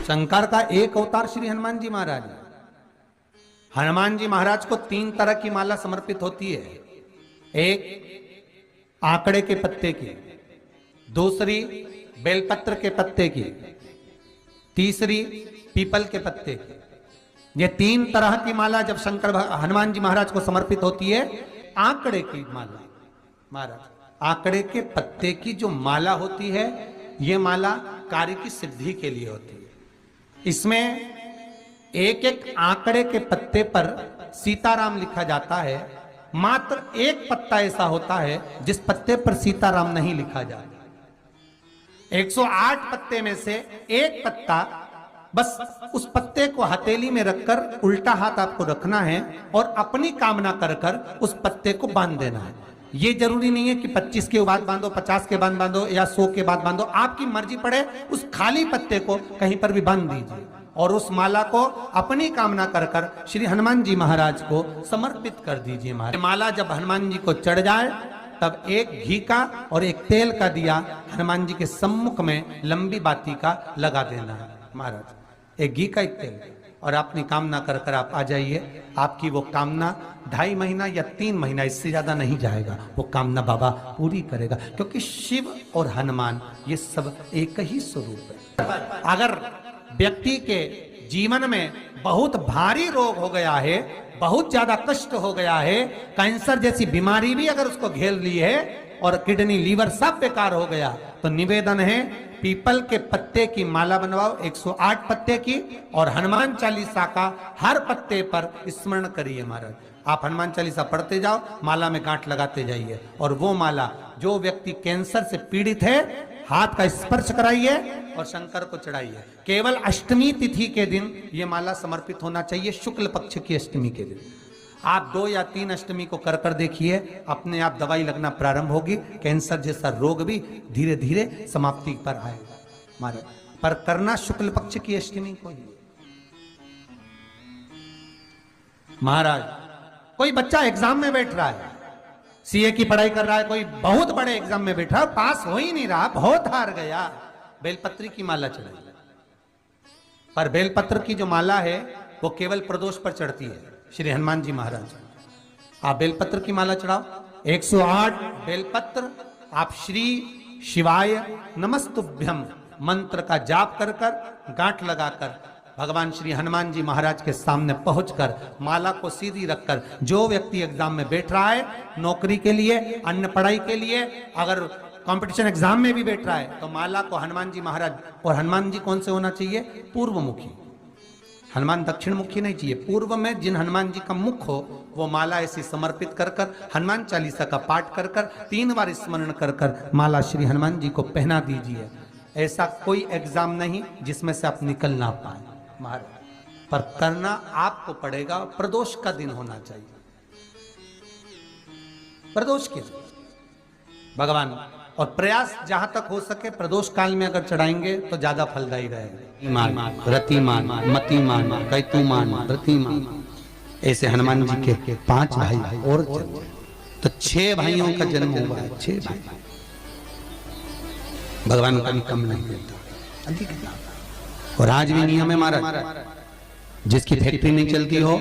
शंकर का एक अवतार श्री हनुमान जी महाराज। हनुमान जी महाराज को 3 तरह की माला समर्पित होती है। एक आंकड़े के पत्ते की, दूसरी बेलपत्र के पत्ते की, तीसरी पीपल के पत्ते की। ये 3 तरह की माला जब शंकर हनुमान जी महाराज को समर्पित होती है। आंकड़े की माला महाराज, आंकड़े के पत्ते की जो माला होती है, ये माला कार्य की सिद्धि के लिए होती है। इसमें एक एक आंकड़े के पत्ते पर सीताराम लिखा जाता है। मात्र एक पत्ता ऐसा होता है जिस पत्ते पर सीताराम नहीं लिखा जाता। 108 पत्ते में से एक पत्ता, बस उस पत्ते को हथेली में रखकर उल्टा हाथ आपको रखना है और अपनी कामना कर कर उस पत्ते को बांध देना है। ये जरूरी नहीं है कि 25 के बाद बांधो, 50 के बाद बांधो या 100 के बाद बांधो, आपकी मर्जी पड़े। उस खाली पत्ते को कहीं पर भी बांध दीजिए और उस माला को अपनी कामना कर कर श्री हनुमान जी महाराज को समर्पित कर दीजिए। माला जब हनुमान जी को चढ़ जाए तब एक घी का और एक तेल का दिया हनुमान जी के सम्मुख में लंबी बाती का लगा देना है महाराज। एक घी का, एक तेल, और अपनी कामना कर कर आप आ जाइए। आपकी वो कामना 2.5 महीना या 3 महीना, इससे ज्यादा नहीं जाएगा, वो कामना बाबा पूरी करेगा। क्योंकि शिव और हनुमान ये सब एक ही स्वरूप है। अगर व्यक्ति के जीवन में बहुत भारी रोग हो गया है, बहुत ज्यादा कष्ट हो गया है, कैंसर जैसी बीमारी भी अगर उसको घेर ली है और किडनी लीवर सब बेकार हो गया, तो निवेदन है पीपल के पत्ते की माला बनवाओ 108 पत्ते की, और हनुमान चालीसा का हर पत्ते पर स्मरण करिए महाराज। आप हनुमान चालीसा पढ़ते जाओ, माला में गांठ लगाते जाइए, और वो माला जो व्यक्ति कैंसर से पीड़ित है हाथ का स्पर्श कराइए और शंकर को चढ़ाइए। केवल अष्टमी तिथि के दिन ये माला समर्पित होना चाहिए, शुक्ल पक्ष की अष्टमी के दिन। आप 2 या 3 अष्टमी को कर कर देखिए, अपने आप दवाई लगना प्रारंभ होगी। कैंसर जैसा रोग भी धीरे धीरे समाप्ति पर आएगा महाराज। पर करना शुक्ल पक्ष की अष्टमी को ही महाराज। कोई बच्चा एग्जाम में बैठ रहा है, सीए की पढ़ाई कर रहा है, कोई बहुत बड़े एग्जाम में बैठा, पास हो ही नहीं रहा, बहुत हार गया, बेलपत्री की माला चढ़ाई। पर बेलपत्र की जो माला है वो केवल प्रदोष पर चढ़ती है श्री हनुमान जी महाराज। आप बेलपत्र की माला चढ़ाओ, 108 बेलपत्र आप श्री शिवाय नमस्तुभ्यम मंत्र का जाप कर कर गांठ लगाकर भगवान श्री हनुमान जी महाराज के सामने पहुंचकर माला को सीधी रखकर, जो व्यक्ति एग्जाम में बैठ रहा है, नौकरी के लिए, अन्य पढ़ाई के लिए, अगर कंपटीशन एग्जाम में भी बैठ रहा है, तो माला को हनुमान जी महाराज, और हनुमान जी कौन से होना चाहिए? पूर्वमुखी। हनुमान दक्षिण मुखी नहीं चाहिए, पूर्व में जिन हनुमान जी का मुख हो वो माला ऐसी समर्पित कर कर हनुमान चालीसा का पाठ कर कर 3 बार स्मरण कर कर माला श्री हनुमान जी को पहना दीजिए। ऐसा कोई एग्जाम नहीं जिसमें से आप निकल ना पाए महाराज, पर करना आपको पड़ेगा। प्रदोष का दिन होना चाहिए, प्रदोष के भगवान, और प्रयास जहां तक हो सके प्रदोष काल में अगर चढ़ाएंगे तो ज्यादा फलदायी रहेगा। रतिमान, मतिमान, कैतुमान, रतिमान, ऐसे हनुमान जी के 5 भाई और तो 6 भाइयों का जन्म हुआ है। 6 भाई भगवान का भी कम नहीं देता, अधिक। और आज भी नियम है महाराज, जिसकी फैक्ट्री नहीं चलती हो,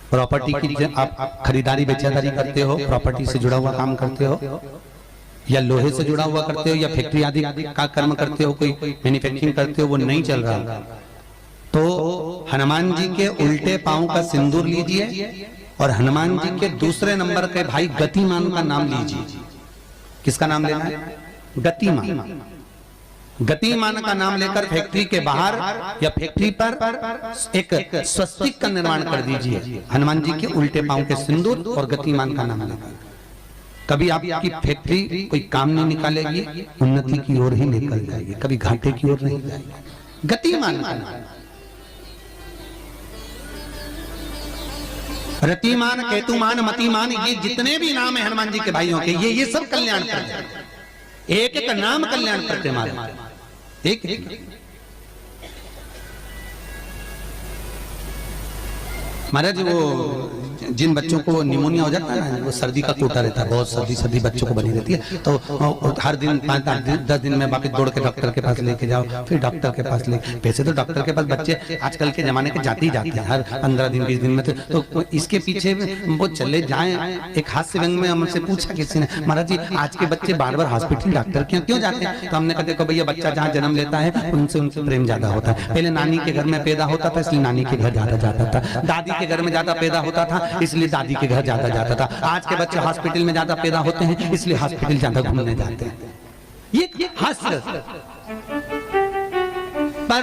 प्रॉपर्टी की आप खरीदारी बेचादारी करते हो, प्रॉपर्टी से जुड़ा हुआ काम करते हो, या लोहे से जुड़ा हुआ करते हो, या फैक्ट्री आदि का कर्म करते हो, कोई मैन्युफैक्चरिंग करते हो, वो नहीं चल रहा, तो हनुमान जी के उल्टे पांव का सिंदूर लीजिए और हनुमान जी के दूसरे नंबर के भाई गतिमान का नाम लीजिए। किसका नाम लेना है? गतिमान। गतिमान का नाम लेकर फैक्ट्री के बाहर या फैक्ट्री पर एक स्वस्तिक का निर्माण कर दीजिए, हनुमान जी के उल्टे पांव के सिंदूर और गतिमान का नाम लेकर। कभी आपकी फैक्ट्री कोई काम नहीं निकालेगी, उन्नति की ओर ही निकल जाएगी, कभी घाटे की ओर नहीं जाएगी। गतिमान का नाम, रतिमान, केतुमान, मतिमान, ये जितने भी नाम है हनुमान जी के भाइयों के, ये सब कल्याण करते हैं। एक एक नाम कल्याण करते मारे, एक महाराज। वो जिन बच्चों को निमोनिया हो जाता है ना, वो सर्दी का कोटा रहता है, बहुत सर्दी बच्चों को बनी रहती है, तो हर दिन 5-10 दिन में वापस दौड़ के डॉक्टर के पास लेके जाओ, फिर डॉक्टर के पास ले। वैसे तो डॉक्टर के पास बच्चे आजकल के जमाने के जाते ही जाते हैं हर 15 दिन 20 दिन में, तो इसके पीछे वो चले जाएं। एक हास्य व्यंग में हमसे पूछा किसी ने, महाराज जी आज के बच्चे बार बार हॉस्पिटल डॉक्टर क्यों जाते हैं? तो हमने कहा देखो भैया, बच्चा जहाँ जन्म लेता है उनसे प्रेम ज्यादा होता है। पहले नानी के घर में पैदा होता था, इसलिए नानी के घर ज्यादा जाता था। दादी के घर में ज्यादा पैदा होता था, इसलिए दादी के घर ज्यादा जाता था। आज के बच्चे हॉस्पिटल में ज्यादा पैदा होते हैं, इसलिए हॉस्पिटल ज्यादा घूमने जाते हैं। ये हास्य। पर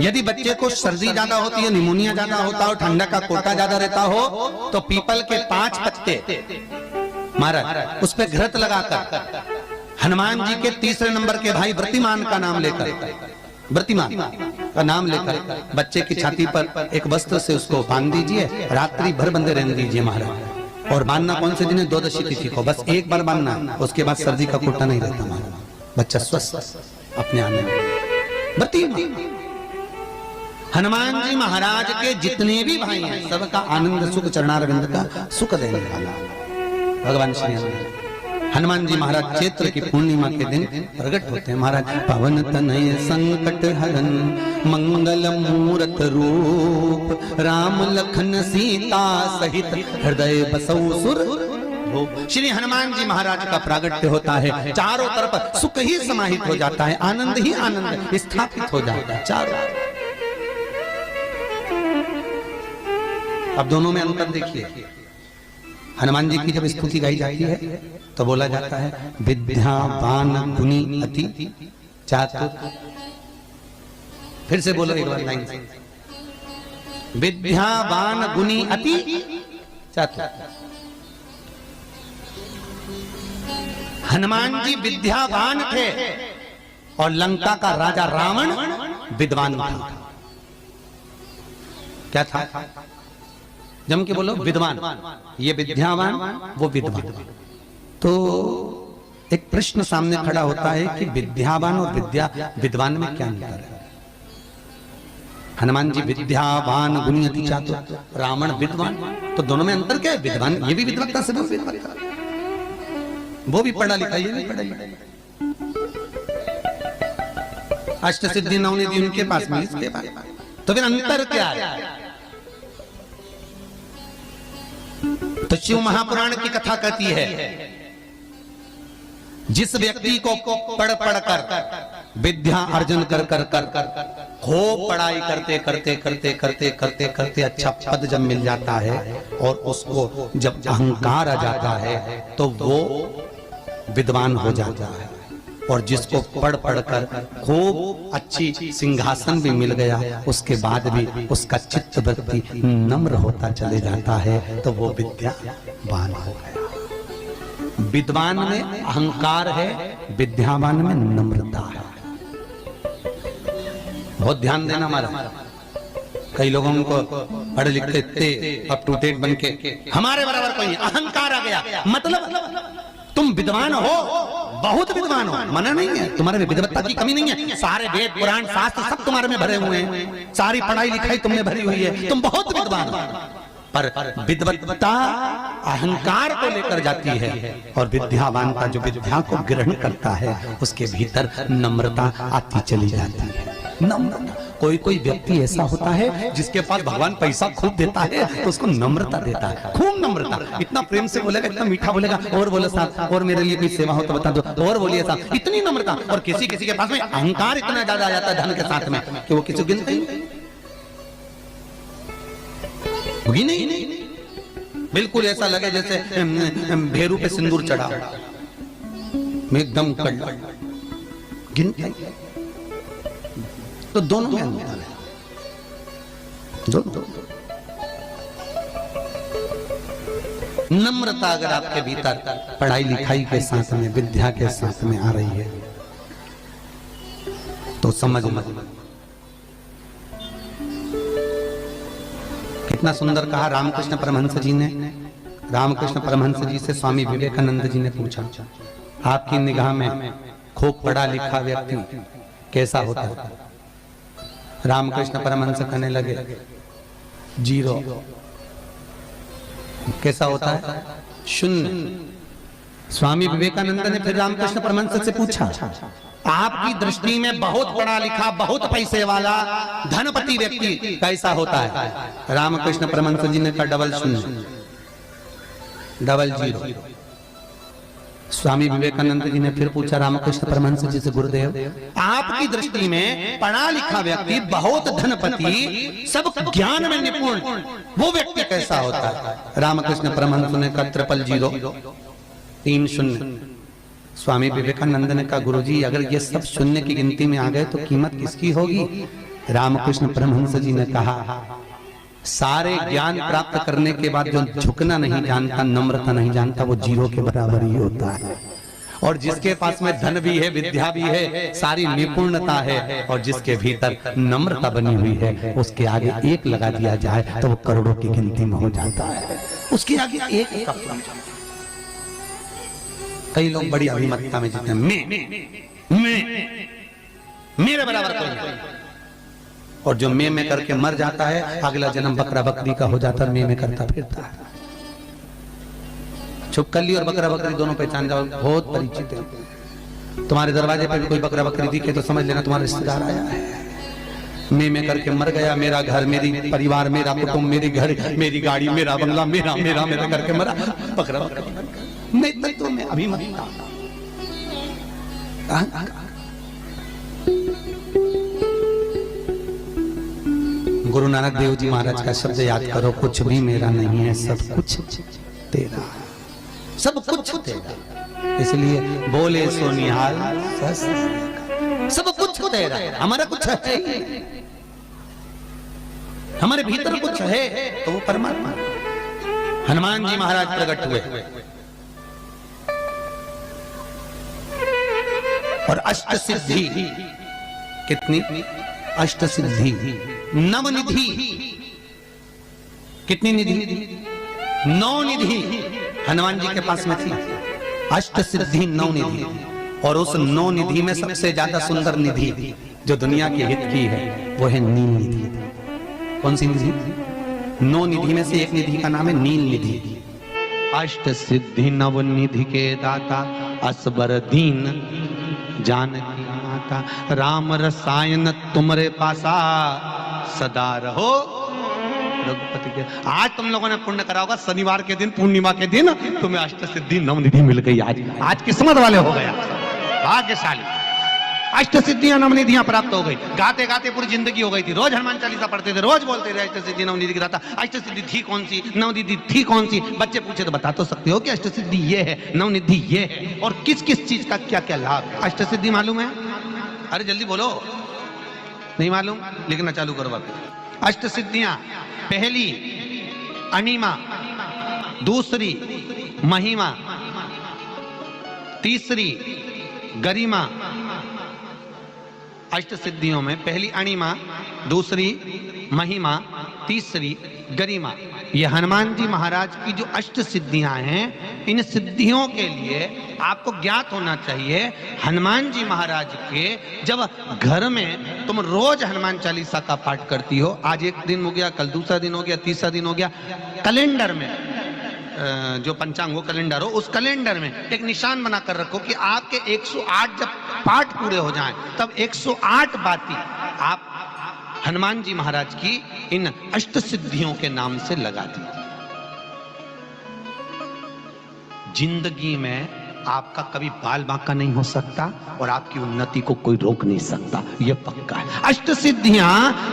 यदि बच्चे को सर्दी ज्यादा होती है, निमोनिया ज्यादा होता हो, ठंडा का कोटा ज्यादा रहता हो, तो पीपल के 5 पत्ते महाराज उस पर घृत लगाकर हनुमान जी के तीसरे नंबर के भाई व्रतिमान का नाम लेकर, व्रतिमान का नाम लेकर बच्चे की छाती पर एक वस्त्र से उसको बांध दीजिए, रात्रि भर बंधे रहने दीजिए महाराज। और बांधना कौन से दिन है? 12 तिथि को, बस एक बार बांधना, उसके बाद सर्दी का कोटा नहीं रहता महाराज, बच्चा स्वस्थ अपने आने में। व्रतिमान हनुमान जी महाराज के जितने भी भाई हैं सबका आनंद सुख चरणारविंद का सुख देने वाला भगवान श्री हनुमान जी महाराज चैत्र की पूर्णिमा के दिन प्रकट होते हैं। महाराज पवन तनय संकट हरन मंगल मूरत रूप राम लखन सीता सहित हृदय बसौ सुर। श्री हनुमान जी महाराज का प्रागट्य होता है, चारों तरफ सुख ही समाहित हो जाता है, आनंद ही आनंद स्थापित हो जाता है चारों। अब दोनों में अंतर देखिए। हनुमान जी की जब स्तुति गाई जाती है तो बोला जाता है विद्यावान गुणी अति चातुर। फिर से बोलो एक बार लाइन से, विद्यावान गुणी अति चातुर। हनुमान जी विद्यावान थे और लंका का राजा रावण विद्वान था। क्या था? जम के बोलो विद्वान। ये विद्यावान, वो विद्वान। तो एक प्रश्न सामने खड़ा होता है कि विद्यावान और विद्वान में क्या अंतर है? हनुमान जी विद्यावान गुणी अति चातुर, रावण विद्वान, तो दोनों में अंतर क्या है? विद्वान ये भी विद्वत्ता से वो भी पढ़ा लिखा, ये भी पढ़ा लिखा। अष्ट सिद्धि नवनिधि उनके पास में, इसके पास। तो फिर अंतर क्या है? तो शिव महापुराण की कथा कहती है जिस व्यक्ति को पढ़ कर विद्या अर्जन कर खूब पढ़ाई करते करते करते करते करते करते अच्छा पद जब मिल जाता है और उसको जब अहंकार आ जाता है तो वो विद्वान हो जाता है। और जिसको पढ़ कर खूब अच्छी सिंहासन भी मिल गया, उसके बाद भी उसका चित्त वृत्ति नम्र होता चले जाता है, तो वो विद्यावान हो गया। विद्वान में अहंकार है, विद्यावान में नम्रता है। बहुत ध्यान देना हमारा। कई लोगों को पढ़े लिखे थे अप टू डेट बन के हमारे बराबर कोई अहंकार आ गया, मतलब तुम विद्वान हो, बहुत विद्वान हो, मना नहीं है, तुम्हारे में विद्वत्ता की कमी नहीं है, सारे वेद पुराण शास्त्र सब तुम्हारे में भरे हुए हैं, सारी पढ़ाई लिखाई तुमने भरी हुई है, तुम बहुत विद्वान हो। पर विद्वत्ता अहंकार को लेकर जाती है और विद्यावान का जो विद्या को ग्रहण करता है उसके भीतर नम्रता आती चली जाती है। नम्रता। कोई व्यक्ति ऐसा होता है जिसके पास भगवान पैसा खूब देता है तो उसको नम्रता देता है, खूब नम्रता, इतना प्रेम से बोलेगा, इतना मीठा बोलेगा, और बोलो साहब और मेरे लिए कोई सेवा हो तो बता दो, और बोलिए साहब, इतनी नम्रता। और किसी के पास में अहंकार इतना ज्यादा आ जाता है धन के साथ में कि वो किसी को गिनते ही नहीं, बिल्कुल ऐसा लगे जैसे भेरू पे सिंदूर चढ़ा, एकदम गिनते। तो दोनों में अंतर है, दोनों। नम्रता अगर आपके भीतर पढ़ाई लिखाई के साथ में, विद्या के साथ में आ रही है तो समझ मत। कितना सुंदर कहा रामकृष्ण परमहंस जी ने। रामकृष्ण परमहंस जी से स्वामी विवेकानंद जी ने पूछा, आपकी निगाह में खूब पढ़ा लिखा व्यक्ति कैसा होता है? रामकृष्ण परमहंस कहने लगे, जीरो, कैसा होता है? शून्य। स्वामी विवेकानंद ने फिर रामकृष्ण परमहंस से पूछा, आपकी दृष्टि में बहुत पढ़ा लिखा, बहुत पैसे वाला, धनपति व्यक्ति कैसा होता है? रामकृष्ण परमहंस जी ने कहा, डबल शून्य, डबल जीरो। स्वामी विवेकानंद जी ने फिर पूछा रामकृष्ण परमहंस जी से, गुरुदेव आपकी दृष्टि में पढ़ा लिखा व्यक्ति, बहुत धनपति, सब ज्ञान में निपुण, वो व्यक्ति कैसा होता है? रामकृष्ण परमहंस ने कहा, ट्रिपल जीरो, 3 शून्य। स्वामी विवेकानंद ने कहा, गुरुजी अगर ये सब शून्य की गिनती में आ गए तो कीमत किसकी होगी? रामकृष्ण परमहंस जी ने कहा, सारे ज्ञान प्राप्त करने के बाद जो झुकना नहीं जानता, नम्रता नहीं जानता, वो जीरो के बराबर ही होता है। और जिसके पास में धन भी है, विद्या भी है, सारी निपुणता है, और जिसके भीतर नम्रता बनी हुई है, उसके आगे एक लगा दिया जाए तो वो करोड़ों की गिनती में हो जाता है। उसके आगे एक का कई लोग बड़ी अभिमतता में जीते हैं, मैं मेरे बराबर कोई नहीं। और जो मैं करके मर जाता है, अगला जन्म बकरा बकरी का हो जाता है, मैं करता फिरता है। छुपकली और बकरा बकरी दोनों पहचान जाओ, बहुत परिचित है। तुम्हारे दरवाजे पर भी कोई बकरा बकरी दिखे तो समझ लेना तुम्हारा रिश्तेदार आया है। मैं करके मर गया, मेरा घर, मेरी परिवार, मेरा कुटुंब, मेरी घर, मेरी गाड़ी, मेरा बंगला, मेरा मेरा मेरा करके मरा, बकरा बकरा मैं तत्व में अभिमतता। गुरु नानक देव जी महाराज का शब्द याद करो, कुछ भी मेरा नहीं है, सब कुछ तेरा, सब कुछ तेरा। इसलिए बोले सो निहाल, सब कुछ तेरा, हमारा कुछ है, हमारे भीतर कुछ है तो वो परमात्मा। हनुमान जी महाराज प्रकट हुए और अष्ट सिद्धि, कितनी? अष्ट सिद्धि, नवनिधि, कितनी निधि? 9 निधि हनुमान जी के पास में थी। अष्ट सिद्धि 9 निधि, और उस 9 निधि में सबसे ज्यादा सुंदर निधि जो दुनिया के हित की है वो है नील निधि। कौन सी निधि? 9 निधि में से एक निधि का नाम है नील निधि। अष्ट सिद्धि नव निधि के दाता, असबर दीन जानकी माता, राम रसायन तुम्हारे पासा, सदा रहो रघुपति के। आज तुम लोगों ने पुण्य करा होगा, शनिवार के दिन, पूर्णिमा के दिन तुम्हें अष्ट सिद्धि नवनिधि मिल गई। आज किस्मत वाले हो गया, भाग्यशाली। अष्ट सिद्धियां नवनिधियां प्राप्त हो गई। गाते गाते पूरी जिंदगी हो गई थी, रोज हनुमान चालीसा पढ़ते थे, रोज बोलते थे अष्ट सिद्धि नवनिधि की दाता। अष्ट सिद्धि थी कौन सी, नवनिधि थी कौन सी? बच्चे पूछे तो बता तो सकते हो कि अष्ट सिद्धि ये है, नवनिधि ये है, और किस किस चीज का क्या क्या लाभ। अष्ट सिद्धि मालूम है? अरे जल्दी बोलो, नहीं मालूम? लिखना चालू करो वापस। अष्ट सिद्धियां, पहली अणिमा, दूसरी महिमा, तीसरी गरिमा। अष्ट सिद्धियों में पहली अणिमा, दूसरी महिमा, तीसरी गरिमा। ये हनुमान जी महाराज की जो अष्ट सिद्धियां हैं, इन सिद्धियों के लिए आपको ज्ञात होना चाहिए, हनुमान जी महाराज के जब घर में तुम रोज हनुमान चालीसा का पाठ करती हो, आज एक दिन हो गया, कल दूसरा दिन हो गया, तीसरा दिन हो गया, कैलेंडर में जो पंचांग हो कैलेंडर हो, उस कैलेंडर में एक निशान बनाकर रखो कि आपके 108 जब पाठ पूरे हो जाएं, तब 108 बाती आप हनुमान जी महाराज की इन अष्ट सिद्धियों के नाम से लगा दीजिए। जिंदगी में आपका कभी बाल बांका नहीं हो सकता और आपकी उन्नति को कोई रोक नहीं सकता, यह पक्का है। अष्ट सिद्धियां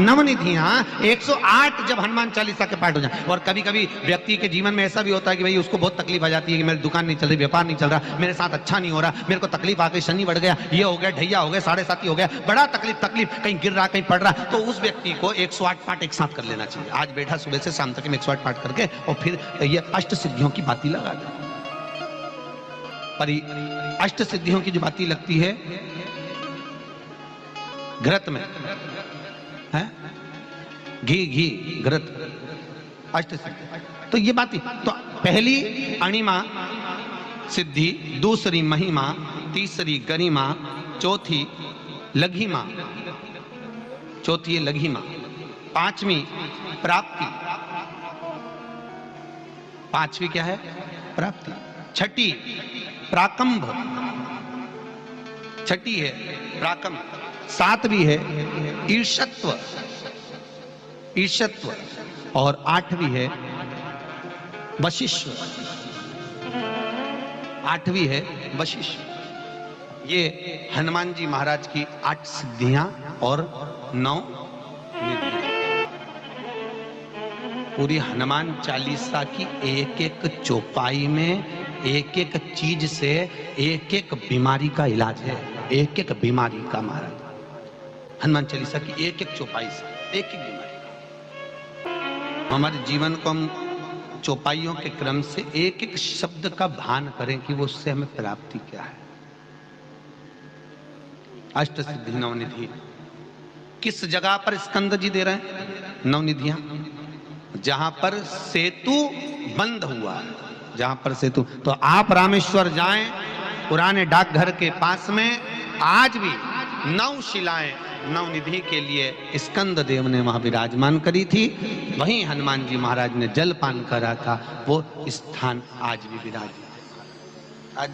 नवनिधियां 108 जब हनुमान चालीसा के पाठ हो जाए। और कभी कभी व्यक्ति के जीवन में ऐसा भी होता है कि भाई उसको बहुत तकलीफ आ जाती है कि मेरी दुकान नहीं चल रही, व्यापार नहीं चल रहा, मेरे साथ अच्छा नहीं हो रहा, मेरे को तकलीफ आ गई, शनि बढ़ गया, ये हो गया, ढैया हो गया, 7.5 हो गया, बड़ा तकलीफ, कहीं गिर रहा, कहीं पड़ रहा, तो उस व्यक्ति को 108 पाठ एक साथ कर लेना चाहिए। आज बैठा सुबह से शाम तक 108 पाठ करके और फिर ये अष्ट सिद्धियों की बाती लगा दे। पर अष्ट सिद्धियों की जो बाती लगती है घृत में है, घी घृत, अष्ट सिद्धि, तो ये बाती। तो पहली अणिमा सिद्धि, दूसरी महिमा, तीसरी गरिमा, चौथी लघिमा, चौथी लघिमा, पांचवी प्राप्ति, पांचवी क्या है? प्राप्ति। छठी प्राकंभ, छठी है प्राकंभ। सातवीं है ईर्षत्व, ईर्षत्व। और आठवीं है वशिष्ठ, आठवीं है वशिष्ठ। ये हनुमान जी महाराज की 8 सिद्धियां और 9 निधियां। पूरी हनुमान चालीसा की एक एक चौपाई में एक एक चीज से एक एक बीमारी का इलाज है, एक एक बीमारी का। महाराज हनुमान चालीसा की एक एक चौपाई से एक एक बीमारी का। हमारे जीवन को हम चौपाइयों के क्रम से एक एक शब्द का भान करें कि वो उससे हमें प्राप्ति क्या है। अष्ट सिद्धि नवनिधि किस जगह पर स्कंद जी दे रहे हैं? नवनिधियां। जहां पर सेतु बंद हुआ, जहां पर सेतु, तो आप रामेश्वर जाएं, पुराने डाकघर के पास में आज भी 9 शिलाएं नवनिधि के लिए स्कंद देव ने वहां विराजमान करी थी। वहीं हनुमान जी महाराज ने जल पान करा था। वो स्थान आज भी विराजमान। आज